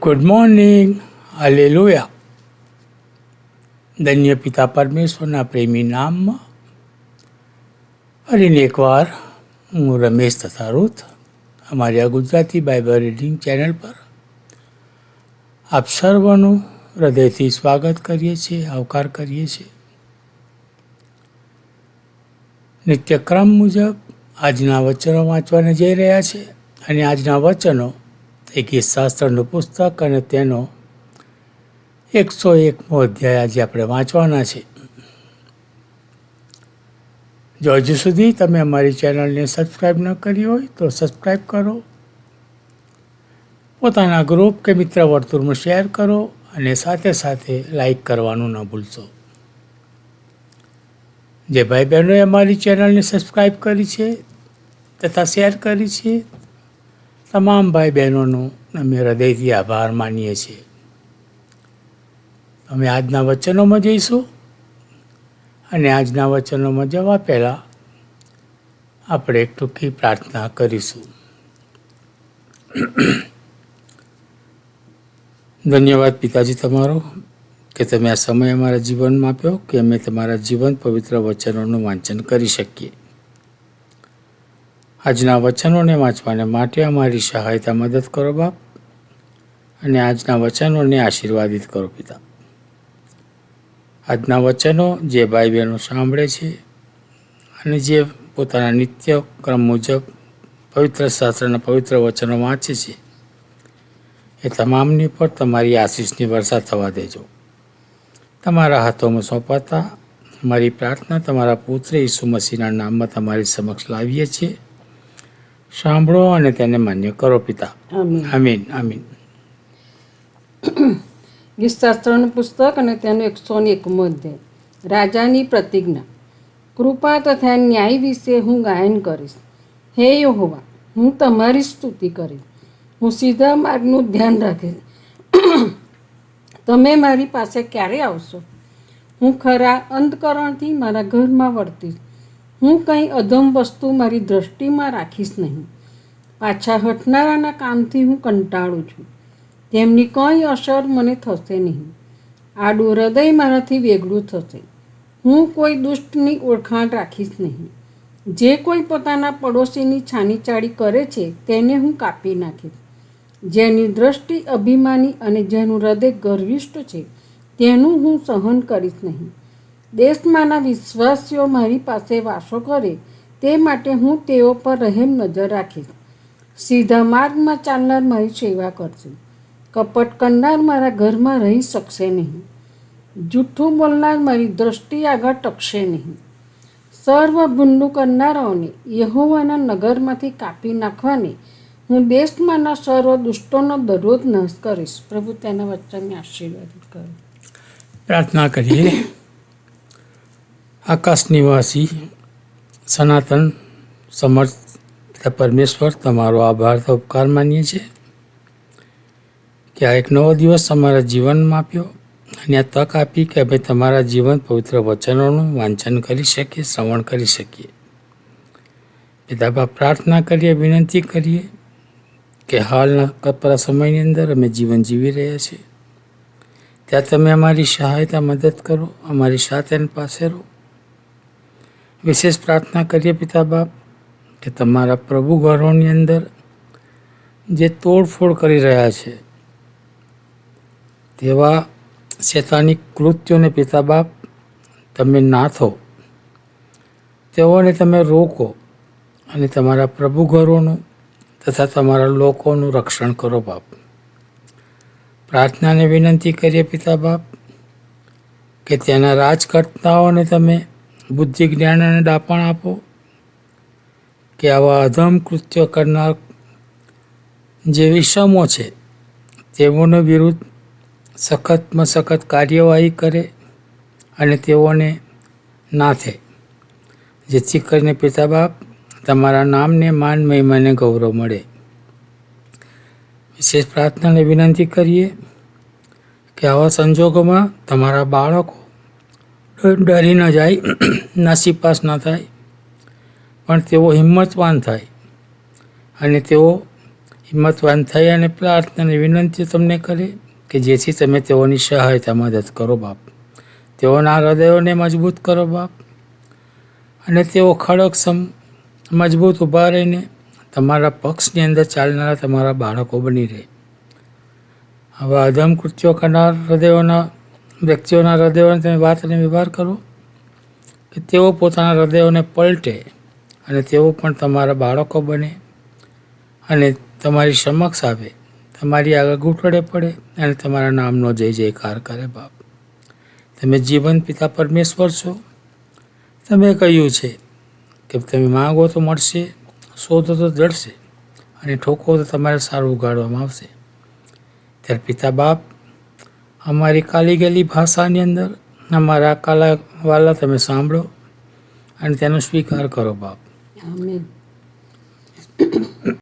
Good morning, hallelujah. ધન્ય પિતા પરમેશ્વરના પ્રેમી નામમાં ફરીને એકવાર હું રમેશ તથા રૂથ અમારી આ ગુજરાતી બાઇબલ રીડિંગ ચેનલ પર આપ સર્વનું હૃદયથી સ્વાગત કરીએ છીએ, આવકાર કરીએ છીએ. નિત્યક્રમ મુજબ આજના વચનો વાંચવાને જઈ રહ્યા છે અને આજના વચનો એક શાસ્ત્રનું પુસ્તક અને તેનો 101મો અધ્યાય આજે આપણે વાંચવાના છે. જો હજુ સુધી તમે અમારી ચેનલને સબસ્ક્રાઈબ ન કરી હોય તો સબસ્ક્રાઈબ કરો, પોતાના ગ્રુપ કે મિત્ર વર્તુળમાં શેર કરો અને સાથે સાથે લાઈક કરવાનું ન ભૂલશો. જે ભાઈ બહેનોએ અમારી ચેનલને સબસ્ક્રાઈબ કરી છે તથા શેર કરી છે, તમામ ભાઈ બહેનોનો અમે હૃદયથી આભાર માનીએ છીએ. અમે આજના વચનોમાં જઈશું અને આજના વચનોમાં જવા પહેલાં આપણે એક ટૂંકી પ્રાર્થના કરીશું. ધન્યવાદ પિતાજી તમારો કે તમે આ સમય અમારા જીવનમાં આપ્યો કે અમે તમારા જીવન પવિત્ર વચનોનું વાંચન કરી શકીએ. આજના વચનોને વાંચવાને માટે અમારી સહાયતા મદદ કરો બાપ, અને આજના વચનોને આશીર્વાદિત કરો પિતા. આજના વચનો જે ભાઈ બહેનો સાંભળે છે અને જે પોતાના નિત્ય ક્રમ મુજબ પવિત્ર શાસ્ત્રના પવિત્ર વચનો વાંચે છે, એ તમામની પર તમારી આશીષની વર્ષા થવા દેજો. તમારા હાથોમાં સોંપાતા મારી પ્રાર્થના તમારા પુત્ર ઈસુ મસીહના નામમાં તમારી સમક્ષ લાવીએ છીએ. સાંભળો અને તેને માન્ય કરો પિતા. આમીન આમીન. ગીતશાસ્ત્રનું પુસ્તક અને તેનો 101મો અધ્યાય. રાજાની પ્રતિજ્ઞા. કૃપા તથા ન્યાય વિશે હું ગાયન કરીશ. હે યહોવા, હું તમારી સ્તુતિ કરીશ. હું સીધા માર્ગનું ધ્યાન રાખીશ. તમે મારી પાસે ક્યારે આવશો? હું ખરા અંતકરણથી મારા ઘરમાં વર્તીશ. હું કંઈ અધમ વસ્તુ મારી દૃષ્ટિમાં રાખીશ નહીં. પાછા હટનારાના કામથી હું કંટાળું છું. તેમની કંઈ અસર મને થશે નહીં. આડું હૃદય મારાથી વેગળું થશે. હું કોઈ દુષ્ટની ઓળખાણ રાખીશ નહીં. જે કોઈ પોતાના પડોશીની છાનીચાળી કરે છે તેને હું કાપી નાખીશ. જેની દૃષ્ટિ અભિમાની અને જેનું હૃદય ગર્વિષ્ઠ છે તેનું હું સહન કરીશ નહીં. દેશમાંના વિશ્વાસીઓ મારી પાસે વાસો કરે તે માટે હું તેઓ પર રહેમ નજર રાખીશ. સીધા માર્ગમાં ચાલનાર મારી સેવા કરશે. કપટ કરનાર મારા ઘરમાં રહી શકશે નહીં. જૂઠું બોલનાર મારી દૃષ્ટિ આગળ ટકશે નહીં. સર્વ ભૂંડું કરનારાઓને યહોવાના નગરમાંથી કાપી નાખવાને હું દેશમાંના સર્વ દુષ્ટોનો દરરોજ નાશ કરીશ. પ્રભુ તેના વચનને આશીર્વાદિત કરે. પ્રાર્થના કરીએ. આકાશ નિવાસી સનાતન સમર્થ પરમેશ્વર, તમારો આભાર તો ઉપકાર માનીએ છીએ કે આ એક નવો દિવસ અમારા જીવનમાં આપ્યો અને આ તક આપી કે અમે તમારા જીવન પવિત્ર વચનોનું વાંચન કરી શકીએ, શ્રવણ કરી શકીએ. પિતા બાપ, પ્રાર્થના કરીએ, વિનંતી કરીએ કે હાલના કપરા સમયની અંદર અમે જીવન જીવી રહ્યા છીએ, ત્યાં તમે અમારી સહાયતા મદદ કરો, અમારી સાથે પાસે રહો. વિશેષ પ્રાર્થના કરીએ પિતા બાપ કે તમારા પ્રભુ ઘરોની અંદર જે તોડફોડ કરી રહ્યા છે તેવા શૈતાનિક કૃત્યોને પિતા બાપ તમે નાથો, તેઓને તમે રોકો અને તમારા પ્રભુ ઘરોનું તથા તમારા લોકોનું રક્ષણ કરો બાપ. પ્રાર્થનાને વિનંતી કરીએ પિતા બાપ કે તેના રાજકર્તાઓને તમે બુદ્ધિ, જ્ઞાન અને ડાપણ આપો કે આવા અધમ કૃત્યો કરનાર જે વિષમો છે તેઓના વિરુદ્ધ સખતમાં સખત કાર્યવાહી કરે અને તેઓને નાથે, જેથી કરીને પિતા બાપ તમારા નામને માન, મહિમાને ગૌરવ મળે. વિશેષ પ્રાર્થનાને વિનંતી કરીએ કે આવા સંજોગોમાં તમારા બાળકો ડરી ન જાય, નાસીપાસ ન થાય, પણ તેઓ હિંમતવાન થાય અને તેઓ હિંમતવાન થઈ અને પ્રાર્થના વિનંતી તમને કરે કે જેથી તમે તેઓની સહાયતા મદદ કરો બાપ. તેઓના હૃદયોને મજબૂત કરો બાપ, અને તેઓ ખડક મજબૂત ઊભા રહીને તમારા પક્ષની અંદર ચાલનારા તમારા બાળકો બની રહે. આવા અધમ કૃત્યો કરનાર વ્યક્તિઓના હૃદયોને તમે વાત અને વ્યવહાર કરો કે તેઓ પોતાના હૃદયોને પલટે અને તેઓ પણ તમારા બાળકો બને અને તમારી સમક્ષ આવે, તમારી આગળ ઘૂંટડે પડે અને તમારા નામનો જય જયકાર કરે બાપ. તમે જીવન પિતા પરમેશ્વર છો. તમે કહ્યું છે કે તમે માગો તો મળશે, શોધો તો જડશે અને ઠોકો તો તમારે સારું ઉગાડવામાં આવશે. ત્યારે પિતા બાપ, અમારી કાલી ગયેલી ભાષાની અંદર અમારા કાલા વાલા તમે સાંભળો અને તેનો સ્વીકાર કરો બાપ. આમેન.